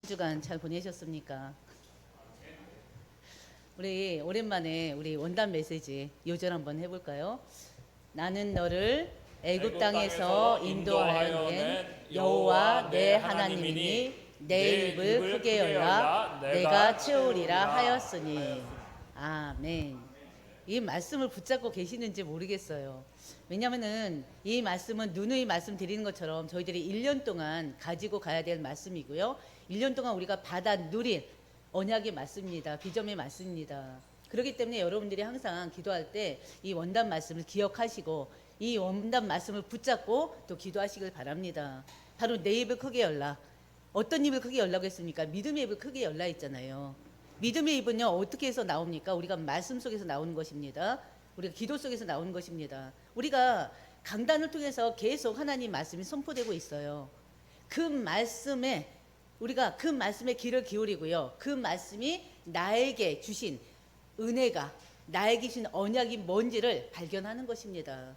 주간 잘 보내셨습니까? 우리 오랜만에 우리 원단 메시지 요절 한번 해볼까요? 나는 너를 애굽 땅에서 인도하여 낸 여호와 내 하나님이니 내 입을 크게 열라 내가 채우리라 하였으니. 아멘. 이 말씀을 붙잡고 계시는지 모르겠어요. 왜냐하면은 이 말씀은 누누이 말씀드리는 것처럼 저희들이 1년 동안 가지고 가야 될 말씀이고요. 1년 동안 우리가 받아 누린 언약의 말씀입니다. 비전의 말씀입니다. 그렇기 때문에 여러분들이 항상 기도할 때 이 원단 말씀을 기억하시고 이 원단 말씀을 붙잡고 또 기도하시길 바랍니다. 바로 내 입을 크게 열라. 어떤 입을 크게 열라고 했습니까? 믿음의 입을 크게 열라 했잖아요. 믿음의 입은요 어떻게 해서 나옵니까? 우리가 말씀 속에서 나오는 것입니다. 우리가 기도 속에서 나오는 것입니다. 우리가 강단을 통해서 계속 하나님 말씀이 선포되고 있어요. 그 말씀에 우리가 그 말씀에 귀를 기울이고요. 그 말씀이 나에게 주신 은혜가 나에게 주신 언약이 뭔지를 발견하는 것입니다.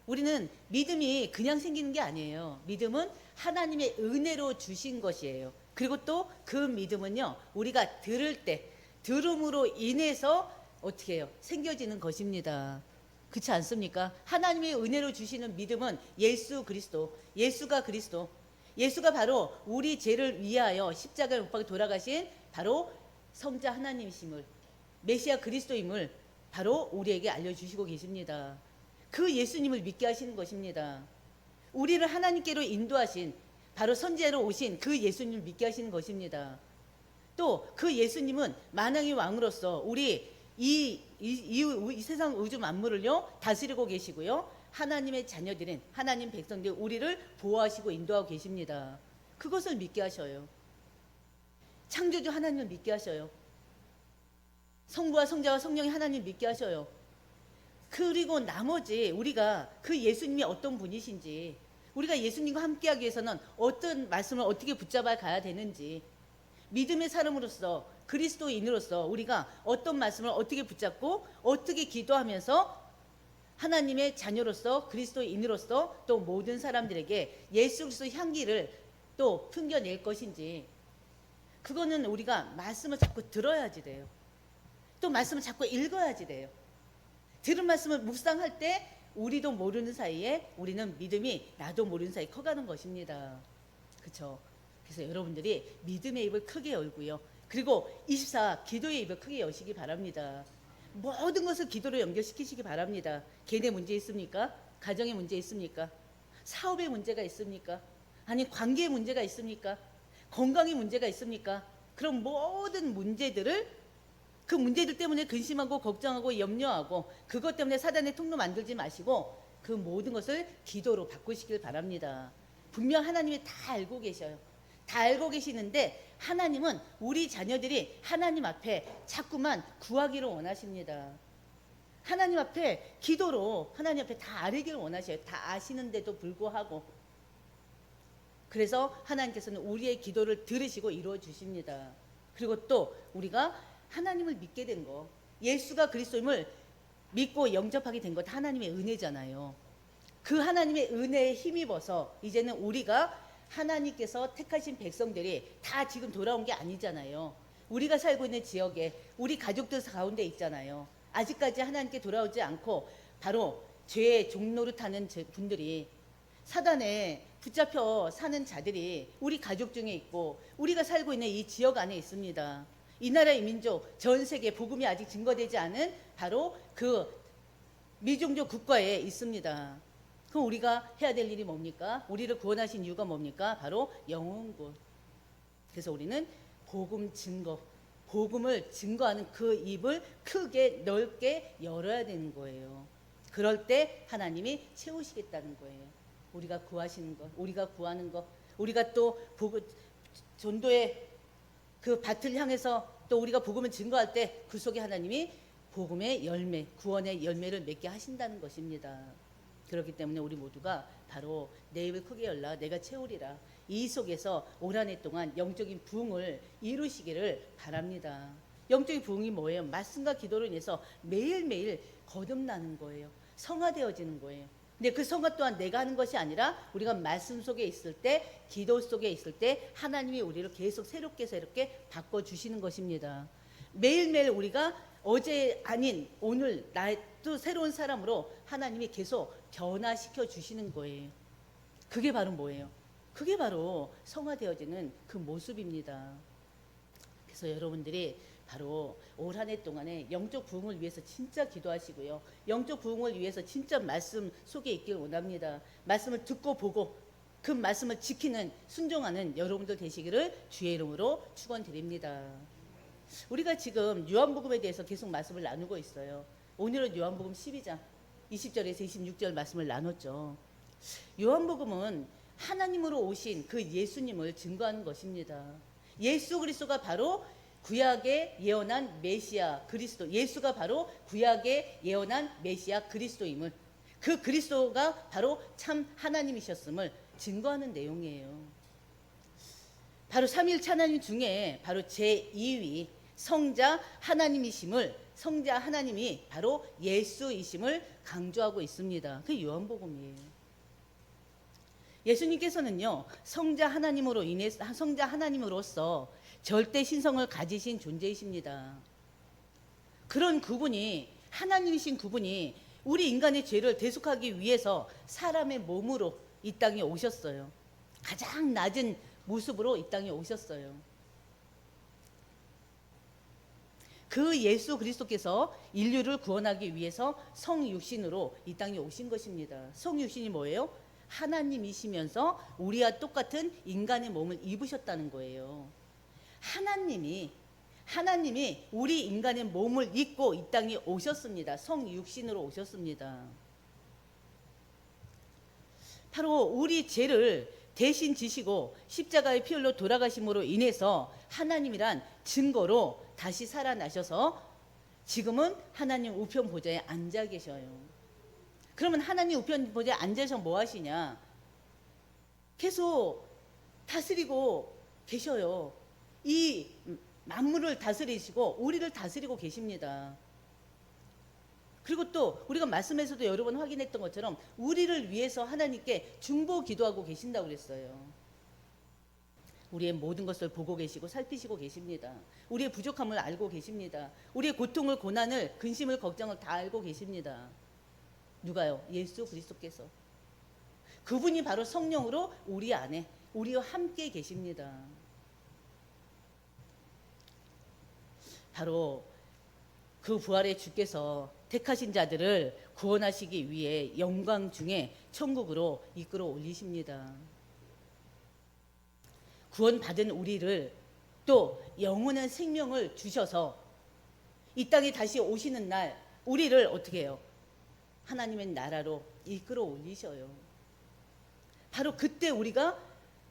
우리는 믿음이 그냥 생기는 게 아니에요. 믿음은 하나님의 은혜로 주신 것이에요. 그리고 또 그 믿음은요 우리가 들을 때 들음으로 인해서 어떻게 해요? 생겨지는 것입니다. 그렇지 않습니까? 하나님의 은혜로 주시는 믿음은 예수 그리스도, 예수가 그리스도, 예수가 바로 우리 죄를 위하여 십자가에 못 박혀 돌아가신 바로 성자 하나님이심을, 메시아 그리스도임을 바로 우리에게 알려주시고 계십니다. 그 예수님을 믿게 하시는 것입니다. 우리를 하나님께로 인도하신 바로 선지자로 오신 그 예수님을 믿게 하시는 것입니다. 또 그 예수님은 만왕의 왕으로서 우리 이 세상 우주 만물을요 다스리고 계시고요. 하나님의 자녀들인 하나님 백성들 우리를 보호하시고 인도하고 계십니다. 그것을 믿게 하셔요. 창조주 하나님을 믿게 하셔요. 성부와 성자와 성령이 하나님 믿게 하셔요. 그리고 나머지 우리가 그 예수님이 어떤 분이신지, 우리가 예수님과 함께하기 위해서는 어떤 말씀을 어떻게 붙잡아 가야 되는지, 믿음의 사람으로서 그리스도인으로서 우리가 어떤 말씀을 어떻게 붙잡고 어떻게 기도하면서 하나님의 자녀로서 그리스도인으로서 또 모든 사람들에게 예수 그리스도 향기를 또 풍겨낼 것인지, 그거는 우리가 말씀을 자꾸 들어야지 돼요. 또 말씀을 자꾸 읽어야지 돼요. 들은 말씀을 묵상할 때 우리도 모르는 사이에 우리는 믿음이 나도 모르는 사이에 커가는 것입니다. 그렇죠? 그래서 여러분들이 믿음의 입을 크게 열고요. 그리고 24 기도의 입을 크게 여시기 바랍니다. 모든 것을 기도로 연결시키시기 바랍니다. 개인의 문제 있습니까? 가정의 문제 있습니까? 사업의 문제가 있습니까? 아니 관계의 문제가 있습니까? 건강의 문제가 있습니까? 그런 모든 문제들을 그 문제들 때문에 근심하고 걱정하고 염려하고 그것 때문에 사단의 통로 만들지 마시고 그 모든 것을 기도로 바꾸시길 바랍니다. 분명 하나님이 다 알고 계셔요. 다 알고 계시는데 하나님은 우리 자녀들이 하나님 앞에 자꾸만 구하기를 원하십니다. 하나님 앞에 기도로 하나님 앞에 다 아뢰기를 원하셔요. 다 아시는데도 불구하고. 그래서 하나님께서는 우리의 기도를 들으시고 이루어 주십니다. 그리고 또 우리가 하나님을 믿게 된 거, 예수가 그리스도임을 믿고 영접하게 된 것 하나님의 은혜잖아요. 그 하나님의 은혜에 힘입어서 이제는 우리가 하나님께서 택하신 백성들이 다 지금 돌아온 게 아니잖아요. 우리가 살고 있는 지역에 우리 가족들 가운데 있잖아요. 아직까지 하나님께 돌아오지 않고 바로 죄의 종노릇하는 분들이, 사단에 붙잡혀 사는 자들이 우리 가족 중에 있고 우리가 살고 있는 이 지역 안에 있습니다. 이 나라의 민족, 전 세계 복음이 아직 증거되지 않은 바로 그 미종족 국가에 있습니다. 그럼 우리가 해야 될 일이 뭡니까? 우리를 구원하신 이유가 뭡니까? 바로 영혼구원. 그래서 우리는 복음 증거, 복음을 증거하는 그 입을 크게 넓게 열어야 되는 거예요. 그럴 때 하나님이 채우시겠다는 거예요. 우리가 구하시는 것, 우리가 구하는 것, 우리가 또 전도의 그 밭을 향해서 또 우리가 복음을 증거할 때 그 속에 하나님이 복음의 열매, 구원의 열매를 맺게 하신다는 것입니다. 그렇기 때문에 우리 모두가 바로 내 입을 크게 열라 내가 채우리라, 이 속에서 올 한 해 동안 영적인 부흥을 이루시기를 바랍니다. 영적인 부흥이 뭐예요? 말씀과 기도로 인해서 매일매일 거듭나는 거예요. 성화되어지는 거예요. 근데 그 성과 또한 내가 하는 것이 아니라 우리가 말씀 속에 있을 때, 기도 속에 있을 때 하나님이 우리를 계속 새롭게 바꿔주시는 것입니다. 매일매일 우리가 어제 아닌 오늘 나의 또 새로운 사람으로 하나님이 계속 변화시켜 주시는 거예요. 그게 바로 뭐예요? 그게 바로 성화되어지는 그 모습입니다. 그래서 여러분들이 바로 올 한 해 동안에 영적 부흥을 위해서 진짜 기도하시고요. 영적 부흥을 위해서 진짜 말씀 속에 있길 원합니다. 말씀을 듣고 보고 그 말씀을 지키는 순종하는 여러분들 되시기를 주의 이름으로 축원드립니다. 우리가 지금 요한복음에 대해서 계속 말씀을 나누고 있어요. 오늘은 요한복음 12장 20절에서 26절 말씀을 나눴죠. 요한복음은 하나님으로 오신 그 예수님을 증거하는 것입니다. 예수 그리스도가 바로 구약에 예언한 메시아 그리스도, 예수가 바로 구약에 예언한 메시아 그리스도임을, 그 그리스도가 바로 참 하나님이셨음을 증거하는 내용이에요. 바로 삼위일체 하나님 중에 바로 제2위 성자 하나님이심을, 성자 하나님이 바로 예수이심을 강조하고 있습니다. 그게 요한복음이에요. 예수님께서는요, 성자 하나님으로 인해서, 성자 하나님으로서 절대 신성을 가지신 존재이십니다. 그런 그분이, 하나님이신 그분이 우리 인간의 죄를 대속하기 위해서 사람의 몸으로 이 땅에 오셨어요. 가장 낮은 모습으로 이 땅에 오셨어요. 그 예수 그리스도께서 인류를 구원하기 위해서 성육신으로 이 땅에 오신 것입니다. 성육신이 뭐예요? 하나님이시면서 우리와 똑같은 인간의 몸을 입으셨다는 거예요. 하나님이 우리 인간의 몸을 입고 이 땅에 오셨습니다. 성육신으로 오셨습니다. 바로 우리 죄를 대신 지시고 십자가의 피 흘려 돌아가심으로 인해서 하나님이란 증거로 다시 살아나셔서 지금은 하나님 우편 보좌에 앉아 계셔요. 그러면 하나님 우편 보좌에 앉아서 뭐 하시냐? 계속 다스리고 계셔요. 이 만물을 다스리시고 우리를 다스리고 계십니다. 그리고 또 우리가 말씀에서도 여러 번 확인했던 것처럼 우리를 위해서 하나님께 중보 기도하고 계신다고 그랬어요. 우리의 모든 것을 보고 계시고 살피시고 계십니다. 우리의 부족함을 알고 계십니다. 우리의 고통을, 고난을, 근심을, 걱정을 다 알고 계십니다. 누가요? 예수 그리스도께서. 그분이 바로 성령으로 우리 안에, 우리와 함께 계십니다. 바로 그 부활의 주께서 택하신 자들을 구원하시기 위해 영광 중에 천국으로 이끌어 올리십니다. 구원받은 우리를 또 영원한 생명을 주셔서 이 땅에 다시 오시는 날 우리를 어떻게 해요? 하나님의 나라로 이끌어 올리셔요. 바로 그때 우리가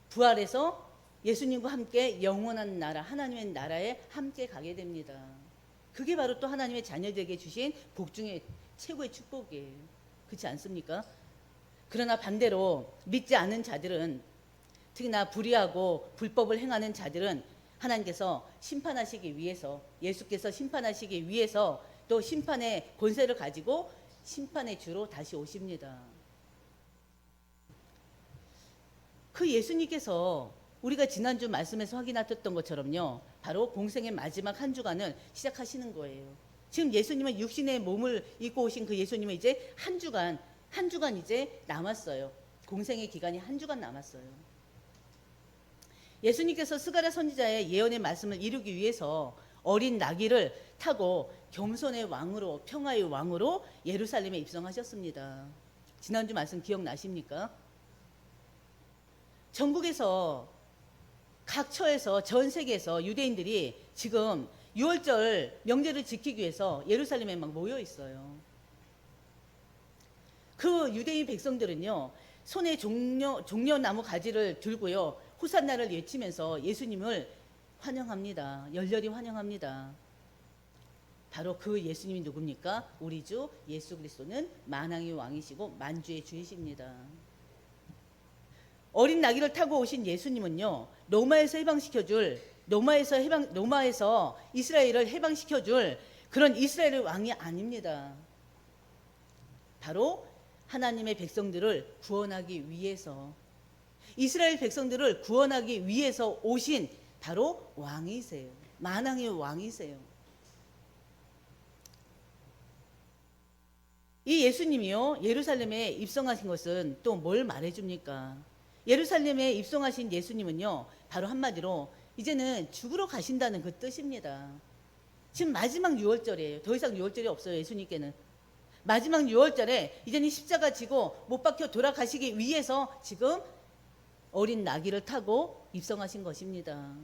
부활해서 예수님과 함께 영원한 나라, 하나님의 나라에 함께 가게 됩니다. 그게 바로 또 하나님의 자녀들에게 주신 복 중에 최고의 축복이에요. 그렇지 않습니까? 그러나 반대로 믿지 않는 자들은, 특히나 불의하고 불법을 행하는 자들은 하나님께서 심판하시기 위해서, 예수께서 심판하시기 위해서 또 심판의 권세를 가지고 심판의 주로 다시 오십니다. 그 예수님께서 우리가 지난주 말씀에서 확인하셨던 것처럼요, 바로 공생의 마지막 한 주간을 시작하시는 거예요. 지금 예수님은 육신의 몸을 입고 오신 그 예수님은 이제 한 주간 이제 남았어요. 공생의 기간이 한 주간 남았어요. 예수님께서 스가랴 선지자의 예언의 말씀을 이루기 위해서 어린 나귀를 타고 겸손의 왕으로, 평화의 왕으로 예루살렘에 입성하셨습니다. 지난주 말씀 기억나십니까? 전국에서, 각 처에서, 전 세계에서 유대인들이 지금 6월절 명제를 지키기 위해서 예루살렘에 막 모여 있어요. 그 유대인 백성들은요, 손에 종려나무 가지를 들고요, 호산나를 외치면서 예수님을 환영합니다. 열렬히 환영합니다. 바로 그 예수님이 누굽니까? 우리 주 예수 그리스도는 만왕의 왕이시고 만주의 주이십니다. 어린 나귀를 타고 오신 예수님은요, 로마에서 이스라엘을 해방시켜줄 그런 이스라엘의 왕이 아닙니다. 바로 하나님의 백성들을 구원하기 위해서, 이스라엘 백성들을 구원하기 위해서 오신 바로 왕이세요. 만왕의 왕이세요. 이 예수님이요, 예루살렘에 입성하신 것은 또 뭘 말해줍니까? 예루살렘에 입성하신 예수님은요, 바로 한마디로 이제는 죽으러 가신다는 그 뜻입니다. 지금 마지막 6월절이에요. 더 이상 6월절이 없어요, 예수님께는. 마지막 6월절에 이제는 십자가 지고 못 박혀 돌아가시기 위해서 지금 어린 나귀를 타고 입성하신 것입니다.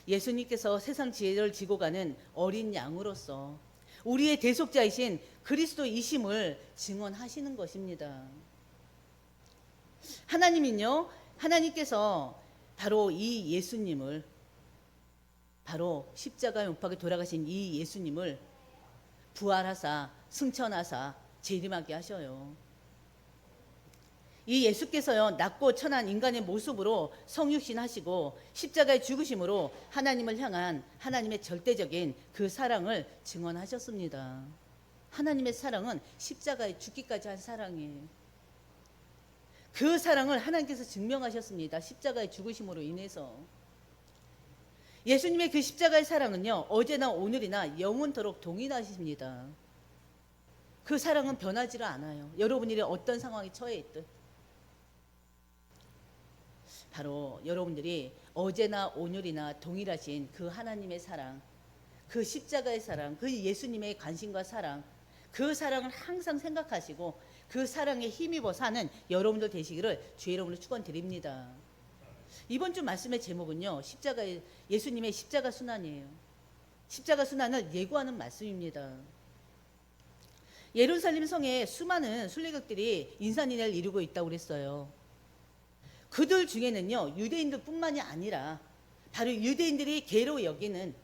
예수님께서 세상 지혜를 지고 가는 어린 양으로서 우리의 대속자이신 그리스도이심을 증언하시는 것입니다. 하나님은요, 하나님께서 바로 이 예수님을, 바로 십자가에 못 박혀 돌아가신 이 예수님을 부활하사 승천하사 재림하게 하셔요. 이 예수께서요, 낮고 천한 인간의 모습으로 성육신 하시고 십자가에 죽으심으로 하나님을 향한 하나님의 절대적인 그 사랑을 증언하셨습니다. 하나님의 사랑은 십자가에 죽기까지 한 사랑이에요. 그 사랑을 하나님께서 증명하셨습니다. 십자가에 죽으심으로 인해서. 예수님의 그 십자가의 사랑은요, 어제나 오늘이나 영원토록 동일하십니다. 그 사랑은 변하지를 않아요. 여러분이 어떤 상황에 처해 있든. 바로 여러분들이 어제나 오늘이나 동일하신 그 하나님의 사랑, 그 십자가의 사랑, 그 예수님의 관심과 사랑, 그 사랑을 항상 생각하시고 그 사랑에 힘입어 사는 여러분들 되시기를 주의 이름으로 축원드립니다. 이번 주 말씀의 제목은요, 예수님의 십자가 순환이에요. 십자가 순환을 예고하는 말씀입니다. 예루살렘 성에 수많은 순례객들이 인산인해를 이루고 있다고 그랬어요. 그들 중에는요, 유대인들 뿐만이 아니라 바로 유대인들이 괴로 여기는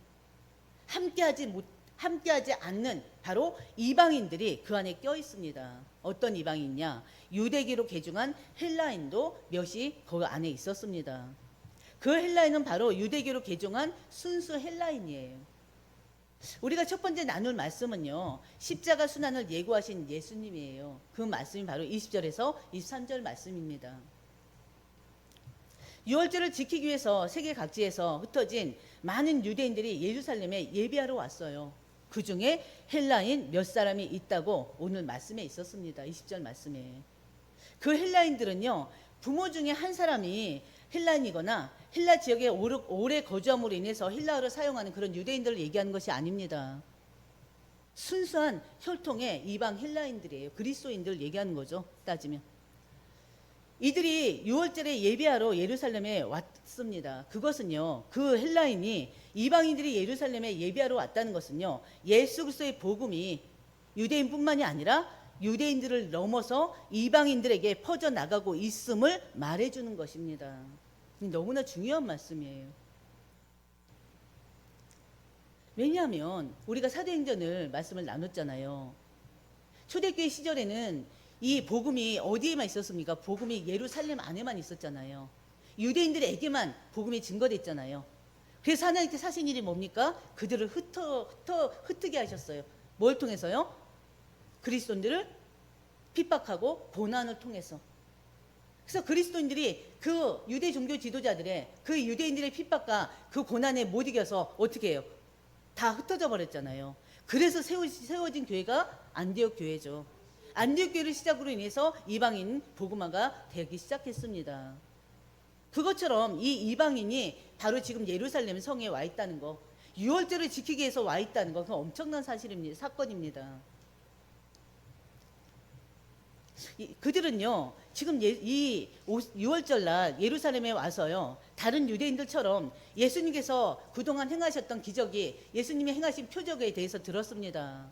함께하지 않는 바로 이방인들이 그 안에 껴 있습니다. 어떤 이방인이냐? 유대계로 개종한 헬라인도 몇이 그 안에 있었습니다. 그 헬라인은 바로 유대계로 개종한 순수 헬라인이에요. 우리가 첫 번째 나눌 말씀은요, 십자가 순환을 예고하신 예수님이에요. 그 말씀이 바로 20절에서 23절 말씀입니다. 6월절을 지키기 위해서 세계 각지에서 흩어진 많은 유대인들이 예루살렘에 예배하러 왔어요. 그 중에 헬라인 몇 사람이 있다고 오늘 말씀에 있었습니다. 20절 말씀에. 그 헬라인들은요, 부모 중에 한 사람이 헬라인이거나 헬라 지역에 오래 거주함으로 인해서 헬라어를 사용하는 그런 유대인들을 얘기하는 것이 아닙니다. 순수한 혈통의 이방 헬라인들이에요. 그리스도인들 얘기하는 거죠, 따지면. 이들이 6월절에 예배하러 예루살렘에 왔습니다. 그것은요, 그 헬라인이 이방인들이 예루살렘에 예배하러 왔다는 것은요, 예수 그리스도의 복음이 유대인뿐만이 아니라 유대인들을 넘어서 이방인들에게 퍼져나가고 있음을 말해주는 것입니다. 너무나 중요한 말씀이에요. 왜냐하면 우리가 사도행전을 말씀을 나눴잖아요. 초대교회 시절에는 이 복음이 어디에만 있었습니까? 복음이 예루살렘 안에만 있었잖아요. 유대인들에게만 복음이 증거됐잖아요. 그래서 하나님께서 하신 일이 뭡니까? 그들을 흩트게 하셨어요. 뭘 통해서요? 그리스도인들을 핍박하고 고난을 통해서. 그래서 그리스도인들이 그 유대 종교 지도자들의 그 유대인들의 핍박과 그 고난에 못 이겨서 어떻게 해요? 다 흩어져 버렸잖아요. 그래서 세워진 교회가 안디옥 교회죠. 안디옥 교회를 시작으로 인해서 이방인 복음화가 되기 시작했습니다. 그것처럼 이 이방인이 바로 지금 예루살렘 성에 와 있다는 거, 6월절을 지키기 위해서 와 있다는 거, 그 엄청난 사실입니다. 사건입니다. 그들은요, 지금 이 6월절날 예루살렘에 와서요, 다른 유대인들처럼 예수님께서 그동안 행하셨던 기적이, 예수님이 행하신 표적에 대해서 들었습니다.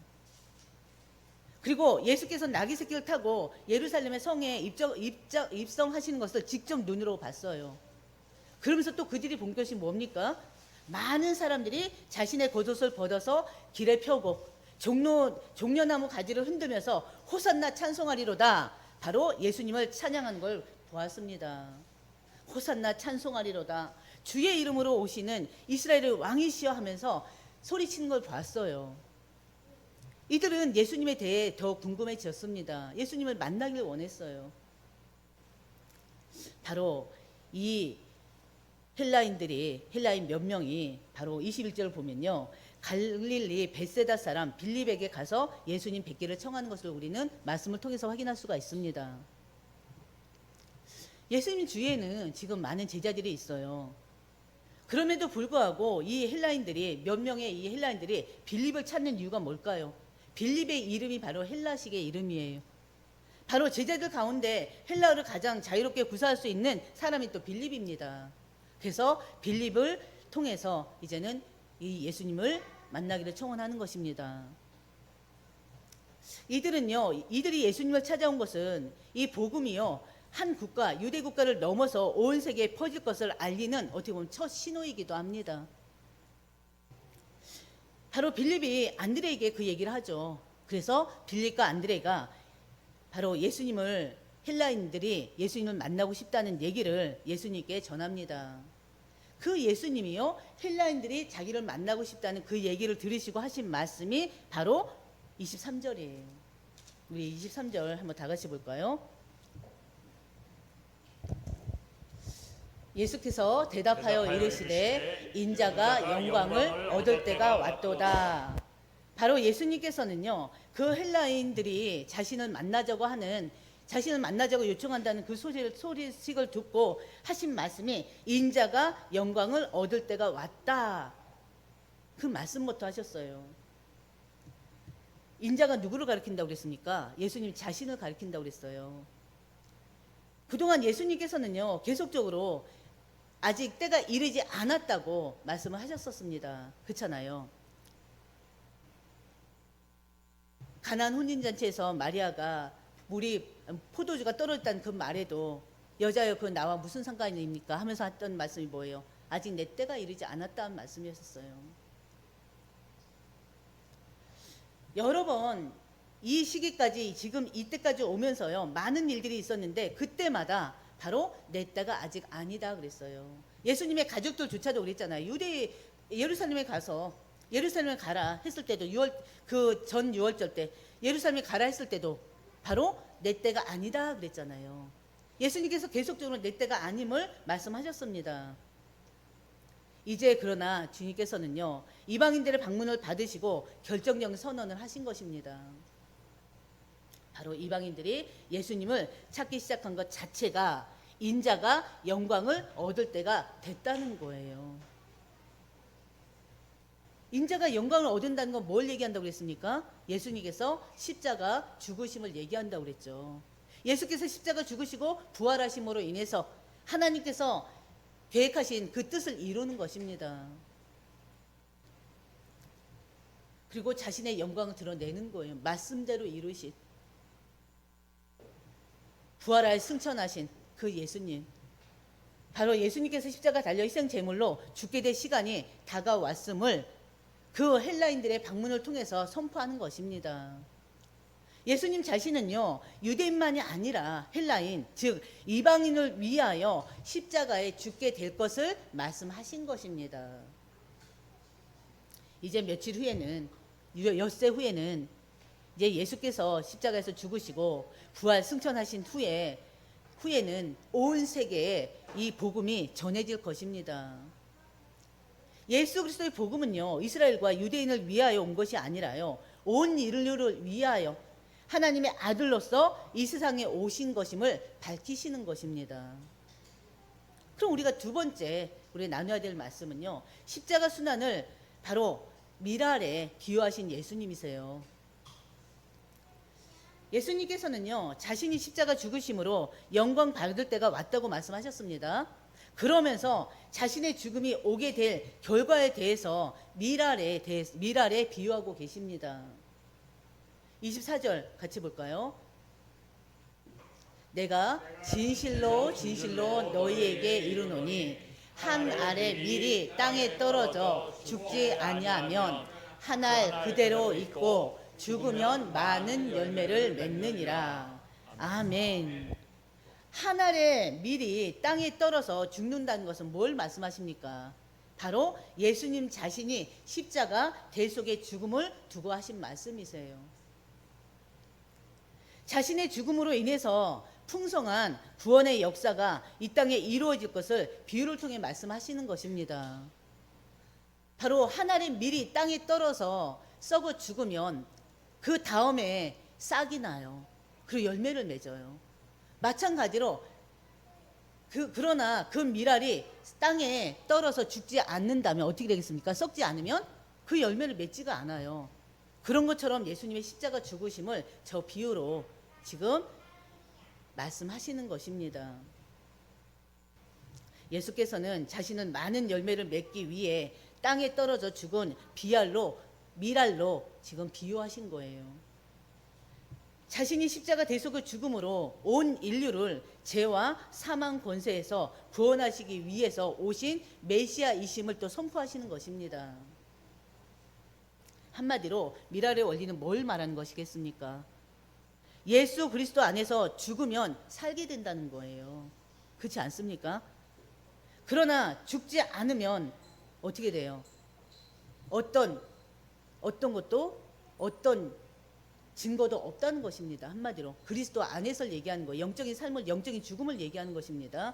그리고 예수께서 나귀 새끼를 타고 예루살렘의 성에 입성하시는 것을 직접 눈으로 봤어요. 그러면서 또 그들이 본 것이 뭡니까? 많은 사람들이 자신의 겉옷을 벗어서 길에 펴고 종려나무 가지를 흔들면서 호산나 찬송하리로다, 바로 예수님을 찬양한 걸 보았습니다. 호산나 찬송하리로다, 주의 이름으로 오시는 이스라엘의 왕이시여 하면서 소리치는 걸 봤어요. 이들은 예수님에 대해 더 궁금해졌습니다. 예수님을 만나길 원했어요. 바로 이 헬라인 몇 명이 바로 21절을 보면요. 갈릴리 벳세다 사람 빌립에게 가서 예수님 뵙기를 청하는 것을 우리는 말씀을 통해서 확인할 수가 있습니다. 예수님 주위에는 지금 많은 제자들이 있어요. 그럼에도 불구하고 몇 명의 이 헬라인들이 빌립을 찾는 이유가 뭘까요? 빌립의 이름이 바로 헬라식의 이름이에요. 바로 제자들 가운데 헬라어를 가장 자유롭게 구사할 수 있는 사람이 또 빌립입니다. 그래서 빌립을 통해서 이제는 이 예수님을 만나기를 청원하는 것입니다. 이들이 예수님을 찾아온 것은 이 복음이요, 한 국가, 유대 국가를 넘어서 온 세계에 퍼질 것을 알리는 어떻게 보면 첫 신호이기도 합니다. 바로 빌립이 안드레에게 그 얘기를 하죠. 그래서 빌립과 안드레가 바로 헬라인들이 예수님을 만나고 싶다는 얘기를 예수님께 전합니다. 그 예수님이요, 헬라인들이 자기를 만나고 싶다는 그 얘기를 들으시고 하신 말씀이 바로 23절이에요. 우리 23절 한번 다 같이 볼까요? 예수께서 대답하여 이르시되 인자가 영광을 얻을 때가 왔도다. 바로 예수님께서는요, 그 헬라인들이 자신을 만나자고 요청한다는 그 소식을 듣고 하신 말씀이 인자가 영광을 얻을 때가 왔다. 그 말씀부터 하셨어요. 인자가 누구를 가리킨다고 그랬습니까? 예수님 자신을 가리킨다고 그랬어요. 그동안 예수님께서는요, 계속적으로 아직 때가 이르지 않았다고 말씀을 하셨었습니다. 그렇잖아요. 가나안 혼인잔치에서 마리아가 포도주가 떨어졌다는 그 말에도 여자여 그 나와 무슨 상관입니까? 하면서 했던 말씀이 뭐예요? 아직 내 때가 이르지 않았다는 말씀이었어요. 여러 번 이 시기까지 지금 이때까지 오면서요, 많은 일들이 있었는데 그때마다 바로 내 때가 아직 아니다 그랬어요. 예수님의 가족들조차도 그랬잖아요. 예루살렘에 가라 했을 때도 그 전 유월절 때 예루살렘에 가라 했을 때도 바로 내 때가 아니다 그랬잖아요. 예수님께서 계속적으로 내 때가 아님을 말씀하셨습니다. 이제 그러나 주님께서는요, 이방인들의 방문을 받으시고 결정적인 선언을 하신 것입니다. 바로 이방인들이 예수님을 찾기 시작한 것 자체가 인자가 영광을 얻을 때가 됐다는 거예요. 인자가 영광을 얻는다는 건 뭘 얘기한다고 그랬습니까? 예수님께서 십자가 죽으심을 얘기한다고 그랬죠. 예수께서 십자가 죽으시고 부활하심으로 인해서 하나님께서 계획하신 그 뜻을 이루는 것입니다. 그리고 자신의 영광을 드러내는 거예요. 말씀대로 이루신, 부활하여 승천하신 그 예수님. 바로 예수님께서 십자가 달려 희생 제물로 죽게 될 시간이 다가왔음을 그 헬라인들의 방문을 통해서 선포하는 것입니다. 예수님 자신은요, 유대인만이 아니라 헬라인, 즉 이방인을 위하여 십자가에 죽게 될 것을 말씀하신 것입니다. 이제 며칠 후에는, 엿새 후에는 이제 예수께서 십자가에서 죽으시고 부활 승천하신 후에는 온 세계에 이 복음이 전해질 것입니다. 예수 그리스도의 복음은요, 이스라엘과 유대인을 위하여 온 것이 아니라요, 온 인류를 위하여 하나님의 아들로서 이 세상에 오신 것임을 밝히시는 것입니다. 그럼 우리가 두 번째 우리 나눠야 될 말씀은요, 십자가 순환을 바로 미랄에 비유하신 예수님이세요. 예수님께서는요, 자신이 십자가 죽으심으로 영광 받을 때가 왔다고 말씀하셨습니다. 그러면서 자신의 죽음이 오게 될 결과에 대해서 미랄에 비유하고 계십니다. 24절 같이 볼까요? 내가 진실로 너희에게 이르노니 한 알의 밀이 땅에 떨어져 죽지 아니하면 한 알 그대로 있고 죽으면 많은 열매를 맺느니라. 아멘. 한 알의 밀이 땅에 떨어서 죽는다는 것은 뭘 말씀하십니까? 바로 예수님 자신이 십자가 대속의 죽음을 두고 하신 말씀이세요. 자신의 죽음으로 인해서 풍성한 구원의 역사가 이 땅에 이루어질 것을 비유를 통해 말씀하시는 것입니다. 바로 한 알의 밀이 땅에 떨어져 썩어 죽으면 그 다음에 싹이 나요. 그리고 열매를 맺어요. 마찬가지로 그러나 그 밀알이 땅에 떨어져 죽지 않는다면 어떻게 되겠습니까? 썩지 않으면 그 열매를 맺지가 않아요. 그런 것처럼 예수님의 십자가 죽으심을 저 비유로 지금 말씀하시는 것입니다. 예수께서는 자신은 많은 열매를 맺기 위해 땅에 떨어져 죽은 밀알로 지금 비유하신 거예요. 자신이 십자가 대속의 죽음으로 온 인류를 죄와 사망 권세에서 구원하시기 위해서 오신 메시아이심을 또 선포하시는 것입니다. 한마디로 밀알의 원리는 뭘 말하는 것이겠습니까? 예수 그리스도 안에서 죽으면 살게 된다는 거예요. 그렇지 않습니까? 그러나 죽지 않으면 어떻게 돼요? 어떤 것도 어떤 증거도 없다는 것입니다. 한마디로 그리스도 안에서 얘기하는 거예요. 영적인 삶을, 영적인 죽음을 얘기하는 것입니다.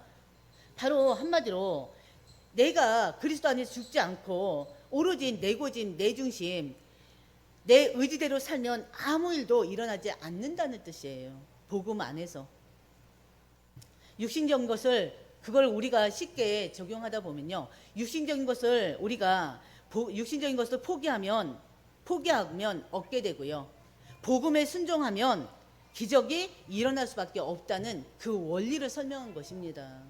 바로 한마디로 내가 그리스도 안에서 죽지 않고 오로지 내 고집, 내 중심, 내 의지대로 살면 아무 일도 일어나지 않는다는 뜻이에요. 복음 안에서. 육신적인 것을 그걸 우리가 쉽게 적용하다 보면요. 육신적인 것을 포기하면 얻게 되고요. 복음에 순종하면 기적이 일어날 수밖에 없다는 그 원리를 설명한 것입니다.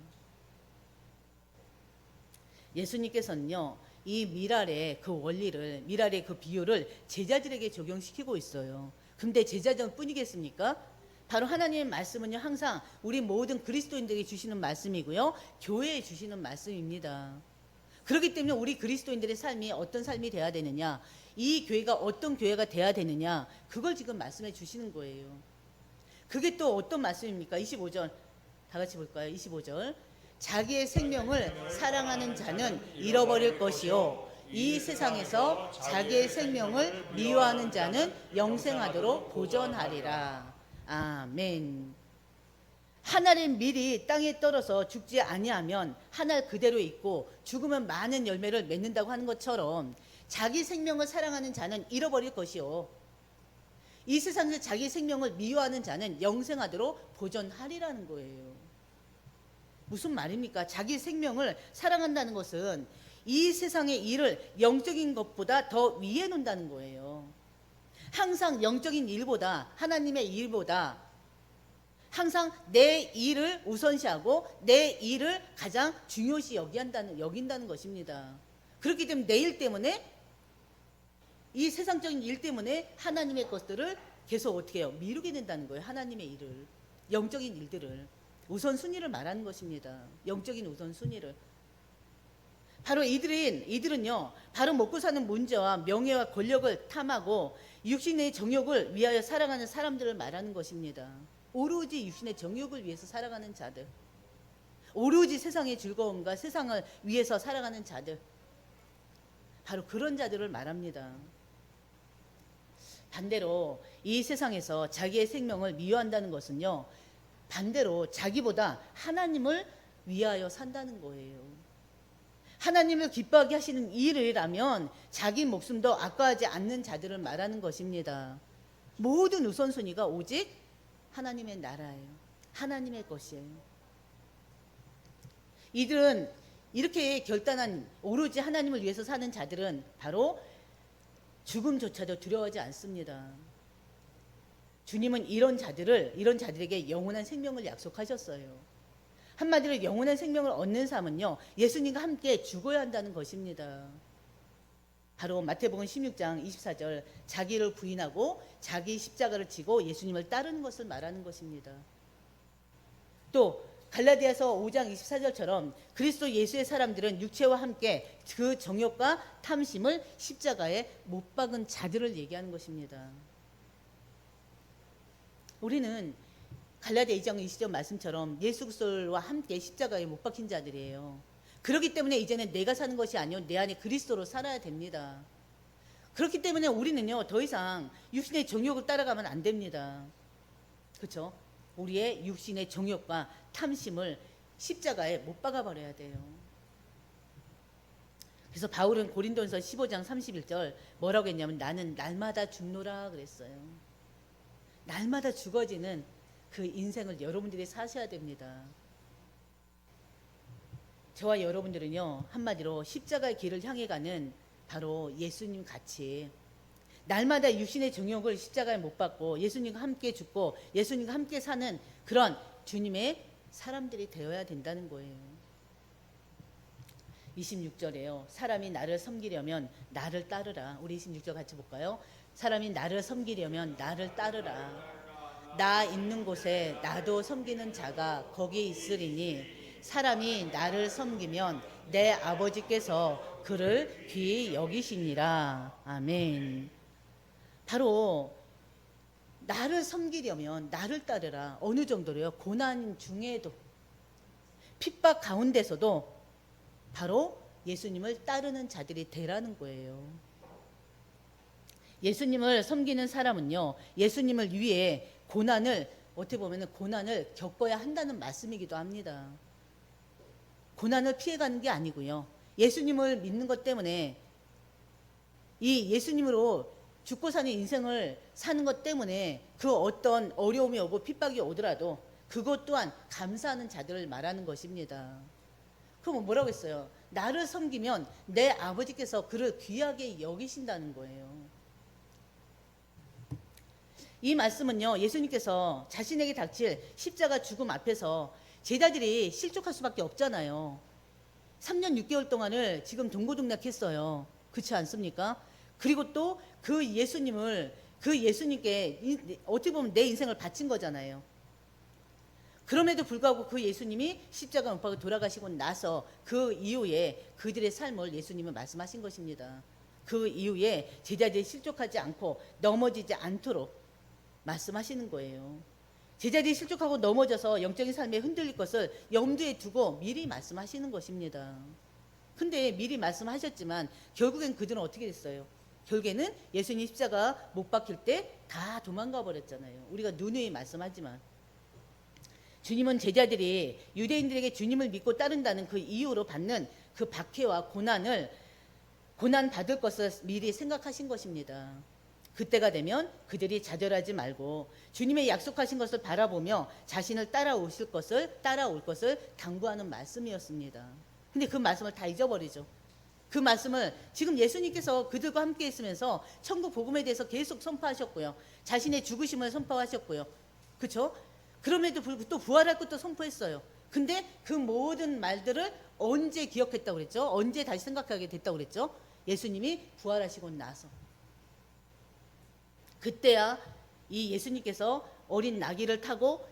예수님께서는요, 이 밀알의 그 원리를, 밀알의 그 비유를 제자들에게 적용시키고 있어요. 근데 제자들 뿐이겠습니까? 바로 하나님의 말씀은요, 항상 우리 모든 그리스도인들에게 주시는 말씀이고요, 교회에 주시는 말씀입니다. 그렇기 때문에 우리 그리스도인들의 삶이 어떤 삶이 돼야 되느냐, 이 교회가 어떤 교회가 돼야 되느냐, 그걸 지금 말씀해 주시는 거예요. 그게 또 어떤 말씀입니까? 25절 다 같이 볼까요? 25절. 자기의 생명을 사랑하는 자는 잃어버릴 것이요, 이 세상에서 자기의 생명을 미워하는 자는 영생하도록 보존하리라. 아멘. 한 알의 밀이 땅에 떨어져 죽지 아니하면 한 알 그대로 있고 죽으면 많은 열매를 맺는다고 하는 것처럼 자기 생명을 사랑하는 자는 잃어버릴 것이요, 이 세상에서 자기 생명을 미워하는 자는 영생하도록 보존하리라는 거예요. 무슨 말입니까? 자기 생명을 사랑한다는 것은 이 세상의 일을 영적인 것보다 더 위에 놓는다는 거예요. 항상 영적인 일보다, 하나님의 일보다 항상 내 일을 우선시하고 내 일을 가장 중요시 여긴다는 것입니다. 그렇기 때문에 내 일 때문에, 이 세상적인 일 때문에 하나님의 것들을 계속 어떻게 해요? 미루게 된다는 거예요. 하나님의 일을, 영적인 일들을, 우선순위를 말하는 것입니다. 영적인 우선순위를. 바로 이들은요, 바로 먹고 사는 문제와 명예와 권력을 탐하고 육신의 정욕을 위하여 살아가는 사람들을 말하는 것입니다. 오로지 육신의 정욕을 위해서 살아가는 자들, 오로지 세상의 즐거움과 세상을 위해서 살아가는 자들, 바로 그런 자들을 말합니다. 반대로 이 세상에서 자기의 생명을 미워한다는 것은요, 반대로 자기보다 하나님을 위하여 산다는 거예요. 하나님을 기뻐하게 하시는 일이라면 자기 목숨도 아까워하지 않는 자들을 말하는 것입니다. 모든 우선순위가 오직 하나님의 나라예요. 하나님의 것이에요. 이들은 이렇게 결단한, 오로지 하나님을 위해서 사는 자들은 바로 죽음조차도 두려워하지 않습니다. 주님은 이런 자들에게 영원한 생명을 약속하셨어요. 한마디로 영원한 생명을 얻는 삶은요, 예수님과 함께 죽어야 한다는 것입니다. 바로 마태복음 16장 24절, 자기를 부인하고 자기 십자가를 지고 예수님을 따르는 것을 말하는 것입니다. 또 갈라디아서 5장 24절처럼 그리스도 예수의 사람들은 육체와 함께 그 정욕과 탐심을 십자가에 못 박은 자들을 얘기하는 것입니다. 우리는 갈라디아 2장 20절 말씀처럼 예수 그리스도와 함께 십자가에 못 박힌 자들이에요. 그렇기 때문에 이제는 내가 사는 것이 아니요 내 안에 그리스도로 살아야 됩니다. 그렇기 때문에 우리는요 더 이상 육신의 정욕을 따라가면 안 됩니다. 그렇죠? 우리의 육신의 정욕과 탐심을 십자가에 못 박아 버려야 돼요. 그래서 바울은 고린도전서 15장 31절 뭐라고 했냐면 나는 날마다 죽노라 그랬어요. 날마다 죽어지는 그 인생을 여러분들이 사셔야 됩니다. 저와 여러분들은요 한마디로 십자가의 길을 향해 가는 바로 예수님 같이 날마다 육신의 정욕을 십자가에 못 박고 예수님과 함께 죽고 예수님과 함께 사는 그런 주님의 사람들이 되어야 된다는 거예요. 26절에요. 사람이 나를 섬기려면 나를 따르라. 우리 26절 같이 볼까요? 사람이 나를 섬기려면 나를 따르라. 나 있는 곳에 나도 섬기는 자가 거기 있으리니 사람이 나를 섬기면 내 아버지께서 그를 귀히 여기시니라. 아멘. 바로 나를 섬기려면 나를 따르라. 어느 정도로요? 고난 중에도 핍박 가운데서도 바로 예수님을 따르는 자들이 되라는 거예요. 예수님을 섬기는 사람은요 예수님을 위해 고난을 어떻게 보면 고난을 겪어야 한다는 말씀이기도 합니다. 고난을 피해가는 게 아니고요 예수님을 믿는 것 때문에 이 예수님으로 죽고 사는 인생을 사는 것 때문에 그 어떤 어려움이 오고 핍박이 오더라도 그것 또한 감사하는 자들을 말하는 것입니다. 그럼 뭐라고 했어요? 나를 섬기면 내 아버지께서 그를 귀하게 여기신다는 거예요. 이 말씀은요 예수님께서 자신에게 닥칠 십자가 죽음 앞에서 제자들이 실족할 수밖에 없잖아요. 3년 6개월 동안을 지금 동고동락했어요. 그렇지 않습니까? 그리고 또 그 예수님을 그 예수님께 어떻게 보면 내 인생을 바친 거잖아요. 그럼에도 불구하고 그 예수님이 십자가 못 박아 돌아가시고 나서 그 이후에 그들의 삶을 예수님은 말씀하신 것입니다. 그 이후에 제자들이 실족하지 않고 넘어지지 않도록 말씀하시는 거예요. 제자들이 실족하고 넘어져서 영적인 삶에 흔들릴 것을 염두에 두고 미리 말씀하시는 것입니다. 근데 미리 말씀하셨지만 결국엔 그들은 어떻게 됐어요? 결국에는 예수님 십자가 못 박힐 때 다 도망가 버렸잖아요. 우리가 누누이 말씀하지만 주님은 제자들이 유대인들에게 주님을 믿고 따른다는 그 이유로 받는 그 박해와 고난 받을 것을 미리 생각하신 것입니다. 그때가 되면 그들이 좌절하지 말고 주님의 약속하신 것을 바라보며 자신을 따라올 것을 당부하는 말씀이었습니다. 근데 그 말씀을 다 잊어버리죠. 그 말씀을 지금 예수님께서 그들과 함께 있으면서 천국 복음에 대해서 계속 선포하셨고요. 자신의 죽으심을 선포하셨고요. 그렇죠? 그럼에도 불구하고 또 부활할 것도 선포했어요. 근데 그 모든 말들을 언제 기억했다고 그랬죠? 언제 다시 생각하게 됐다고 그랬죠? 예수님이 부활하시고 나서. 그때야 이 예수님께서 어린 나귀를 타고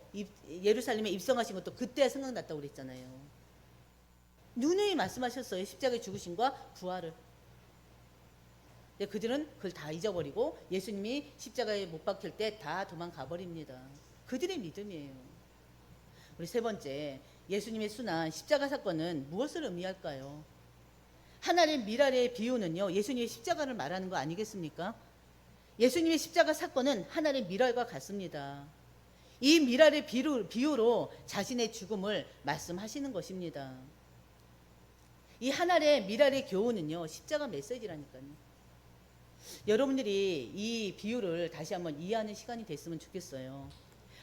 예루살렘에 입성하신 것도 그때야 생각났다고 그랬잖아요. 누누이 말씀하셨어요. 십자가의 죽으심과 부활을. 근데 그들은 그걸 다 잊어버리고 예수님이 십자가에 못 박힐 때 다 도망가 버립니다. 그들의 믿음이에요. 우리 세 번째, 예수님의 순환 십자가 사건은 무엇을 의미할까요? 하나의 미랄의 비유는요 예수님의 십자가를 말하는 거 아니겠습니까? 예수님의 십자가 사건은 하나의 미랄과 같습니다. 이 미랄의 비유로 자신의 죽음을 말씀하시는 것입니다. 이 하나의 미랄의 교훈은요 십자가 메시지라니까요. 여러분들이 이 비유를 다시 한번 이해하는 시간이 됐으면 좋겠어요.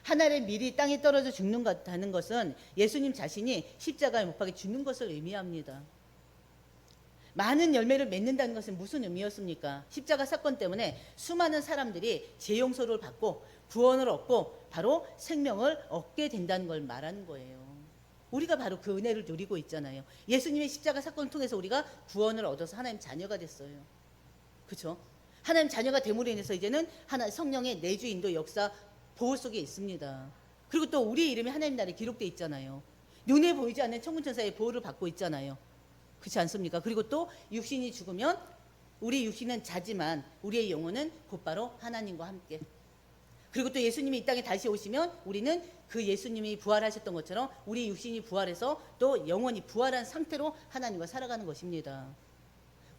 하나의 밀이 땅에 떨어져 죽는다는 것은 예수님 자신이 십자가에 못 박혀 죽는 것을 의미합니다. 많은 열매를 맺는다는 것은 무슨 의미였습니까? 십자가 사건 때문에 수많은 사람들이 죄 용서를 받고 구원을 얻고 바로 생명을 얻게 된다는 걸 말하는 거예요. 우리가 바로 그 은혜를 누리고 있잖아요. 예수님의 십자가 사건을 통해서 우리가 구원을 얻어서 하나님 자녀가 됐어요. 그렇죠? 하나님 자녀가 됨으로 인해서 이제는 성령의 내주 인도 역사 보호 속에 있습니다. 그리고 또 우리의 이름이 하나님 나라에 기록되어 있잖아요. 눈에 보이지 않는 천군천사의 보호를 받고 있잖아요. 그렇지 않습니까? 그리고 또 육신이 죽으면 우리 육신은 자지만 우리의 영혼은 곧바로 하나님과 함께. 그리고 또 예수님이 이 땅에 다시 오시면 우리는 그 예수님이 부활하셨던 것처럼 우리 육신이 부활해서 또 영원히 부활한 상태로 하나님과 살아가는 것입니다.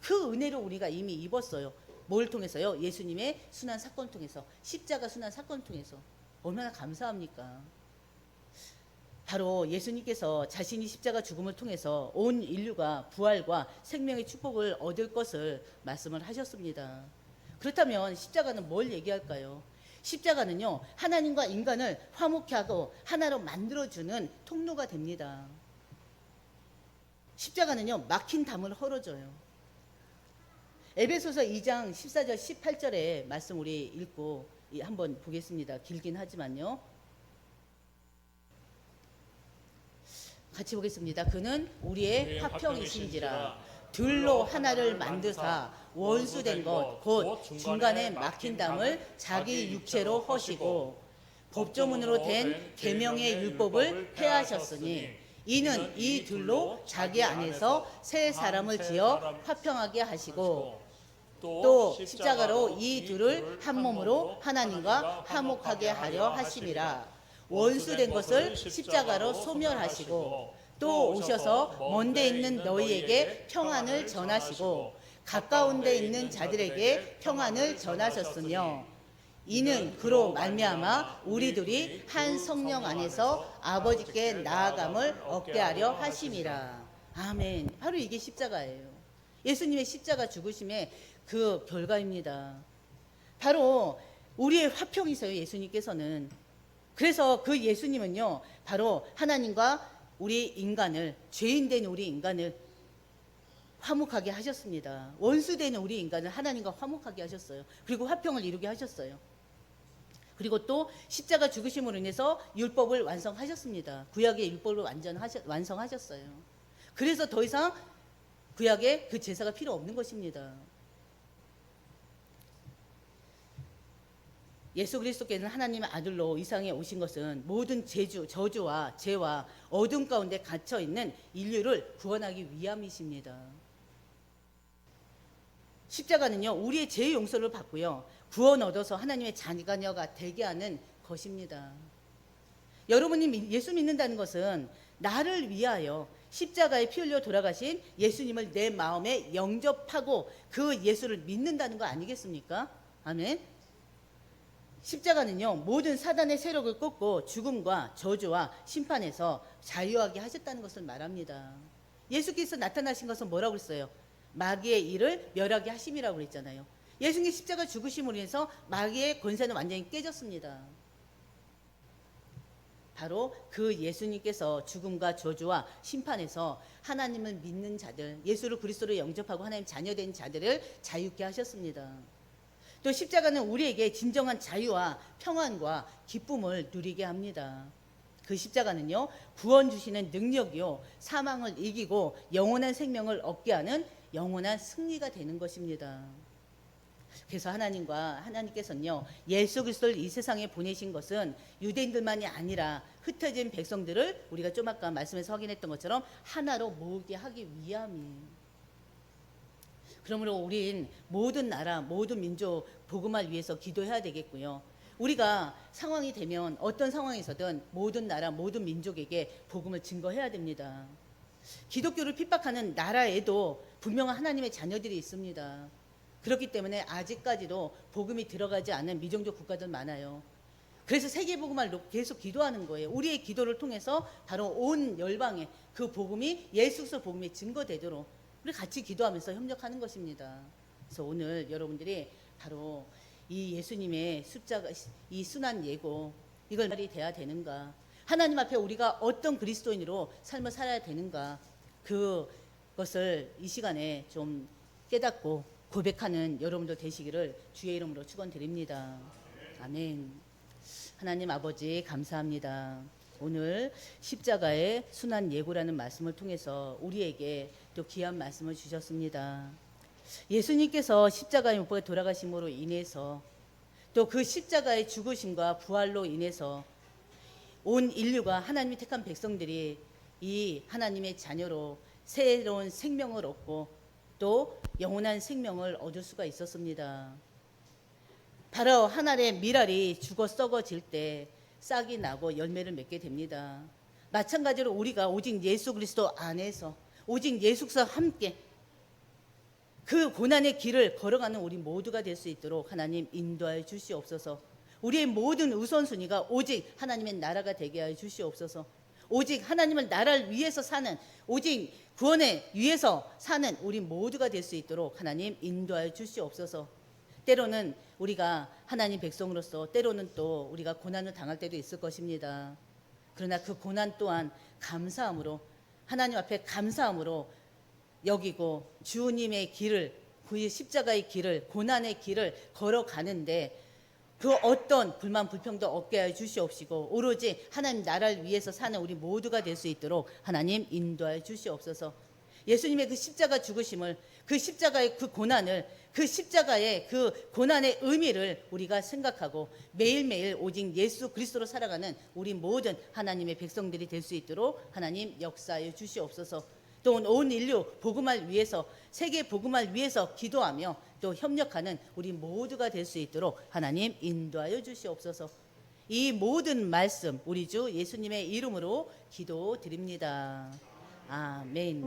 그 은혜로 우리가 이미 입었어요. 뭘 통해서요? 예수님의 순환 사건을 통해서, 십자가 순환 사건을 통해서. 얼마나 감사합니까? 바로 예수님께서 자신이 십자가 죽음을 통해서 온 인류가 부활과 생명의 축복을 얻을 것을 말씀을 하셨습니다. 그렇다면 십자가는 뭘 얘기할까요? 십자가는요, 하나님과 인간을 화목케 하고 하나로 만들어주는 통로가 됩니다. 십자가는요, 막힌 담을 헐어줘요. 에베소서 2장 14절 18절의 말씀 우리 읽고 한번 보겠습니다. 길긴 하지만요. 같이 보겠습니다. 그는 우리의 화평이신지라 둘로 하나를 만드사 원수된 것 곧 중간에 막힌 담을 자기 육체로 허시고 법조문으로 된 계명의 율법을 폐하셨으니 이는 이 둘로 자기 안에서 새 사람을 지어 화평하게 하시고 또 십자가로 이 둘을 한 몸으로 하나님과 화목하게 하려 하심이라. 원수된 것을 십자가로 소멸하시고 또 오셔서 먼데 있는 너희에게 평안을 전하시고 가까운 데 있는 자들에게 평안을 전하셨으며 이는 그로 말미암아 우리들이 한 성령 안에서 아버지께 나아감을 얻게 하려 하심이라. 아멘. 바로 이게 십자가예요. 예수님의 십자가 죽으심의 그 결과입니다. 바로 우리의 화평이세요. 예수님께서는. 그래서 그 예수님은요, 바로 하나님과 우리 인간을, 죄인된 우리 인간을 화목하게 하셨습니다. 원수되는 우리 인간을 하나님과 화목하게 하셨어요. 그리고 화평을 이루게 하셨어요. 그리고 또 십자가 죽으심으로 인해서 율법을 완성하셨습니다. 구약의 율법을 완성하셨어요. 그래서 더 이상 구약에 그 제사가 필요 없는 것입니다. 예수 그리스도께서는 하나님의 아들로 이 세상에 오신 것은 모든 저주와 죄와 어둠 가운데 갇혀 있는 인류를 구원하기 위함이십니다. 십자가는요, 우리의 죄 용서를 받고요, 구원 얻어서 하나님의 자녀가 되게 하는 것입니다. 여러분이 예수 믿는다는 것은 나를 위하여 십자가에 피 흘려 돌아가신 예수님을 내 마음에 영접하고 그 예수를 믿는다는 거 아니겠습니까? 아멘. 십자가는요, 모든 사단의 세력을 꺾고 죽음과 저주와 심판에서 자유하게 하셨다는 것을 말합니다. 예수께서 나타나신 것은 뭐라고 했어요? 마귀의 일을 멸하게 하심이라고 그랬잖아요. 예수님 십자가 죽으심으로 인해서 마귀의 권세는 완전히 깨졌습니다. 바로 그 예수님께서 죽음과 저주와 심판에서 하나님을 믿는 자들, 예수를 그리스도로 영접하고 하나님 자녀된 자들을 자유케 하셨습니다. 또 십자가는 우리에게 진정한 자유와 평안과 기쁨을 누리게 합니다. 그 십자가는요, 구원 주시는 능력이요, 사망을 이기고 영원한 생명을 얻게 하는 영원한 승리가 되는 것입니다. 그래서 하나님께서는요, 예수 그리스도를 이 세상에 보내신 것은 유대인들만이 아니라 흩어진 백성들을 우리가 좀 아까 말씀에서 확인했던 것처럼 하나로 모으게 하기 위함이에요. 그러므로 우린 모든 나라, 모든 민족 복음을 위해서 기도해야 되겠고요. 우리가 상황이 되면 어떤 상황에서든 모든 나라, 모든 민족에게 복음을 증거해야 됩니다. 기독교를 핍박하는 나라에도 분명한 하나님의 자녀들이 있습니다. 그렇기 때문에 아직까지도 복음이 들어가지 않은 미종족 국가들 많아요. 그래서 세계복음을 계속 기도하는 거예요. 우리의 기도를 통해서 바로 온 열방에 그 복음이, 예수 그리스도 복음이 증거되도록 우리 같이 기도하면서 협력하는 것입니다. 그래서 오늘 여러분들이 바로 이 예수님의 십자가, 이 순환 예고, 이걸 말이 돼야 되는가, 하나님 앞에 우리가 어떤 그리스도인으로 삶을 살아야 되는가, 그것을 이 시간에 좀 깨닫고 고백하는 여러분들 되시기를 주의 이름으로 축원드립니다. 아멘. 하나님 아버지 감사합니다. 오늘 십자가의 순환 예고라는 말씀을 통해서 우리에게 또 귀한 말씀을 주셨습니다. 예수님께서 십자가의 못 박에 돌아가심으로 인해서 또 그 십자가의 죽으심과 부활로 인해서 온 인류가 하나님이 택한 백성들이 이 하나님의 자녀로 새로운 생명을 얻고 또 영원한 생명을 얻을 수가 있었습니다. 바로 하나의 밀알이 죽어 썩어질 때 싹이 나고 열매를 맺게 됩니다. 마찬가지로 우리가 오직 예수 그리스도 안에서 오직 예수와 함께 그 고난의 길을 걸어가는 우리 모두가 될 수 있도록 하나님 인도하여 주시옵소서. 우리의 모든 우선순위가 오직 하나님의 나라가 되게 하여 주시옵소서. 오직 하나님을 나라를 위해서 사는, 오직 구원에 위해서 사는 우리 모두가 될 수 있도록 하나님 인도하여 주시옵소서. 때로는 우리가 하나님 백성으로서 때로는 또 우리가 고난을 당할 때도 있을 것입니다. 그러나 그 고난 또한 감사함으로, 하나님 앞에 감사함으로 여기고 주님의 길을, 그 십자가의 길을, 고난의 길을 걸어가는데 그 어떤 불만 불평도 없게 하여 주시옵시고 오로지 하나님 나라를 위해서 사는 우리 모두가 될 수 있도록 하나님 인도하여 주시옵소서. 예수님의 그 십자가 죽으심을, 그 십자가의 그 고난을, 그 십자가의 그 고난의 의미를 우리가 생각하고 매일매일 오직 예수 그리스도로 살아가는 우리 모든 하나님의 백성들이 될 수 있도록 하나님 역사하여 주시옵소서. 또 온 인류 복음을 위해서, 세계 복음을 위해서 기도하며 또 협력하는 우리 모두가 될 수 있도록 하나님 인도하여 주시옵소서. 이 모든 말씀 우리 주 예수님의 이름으로 기도드립니다. 아멘.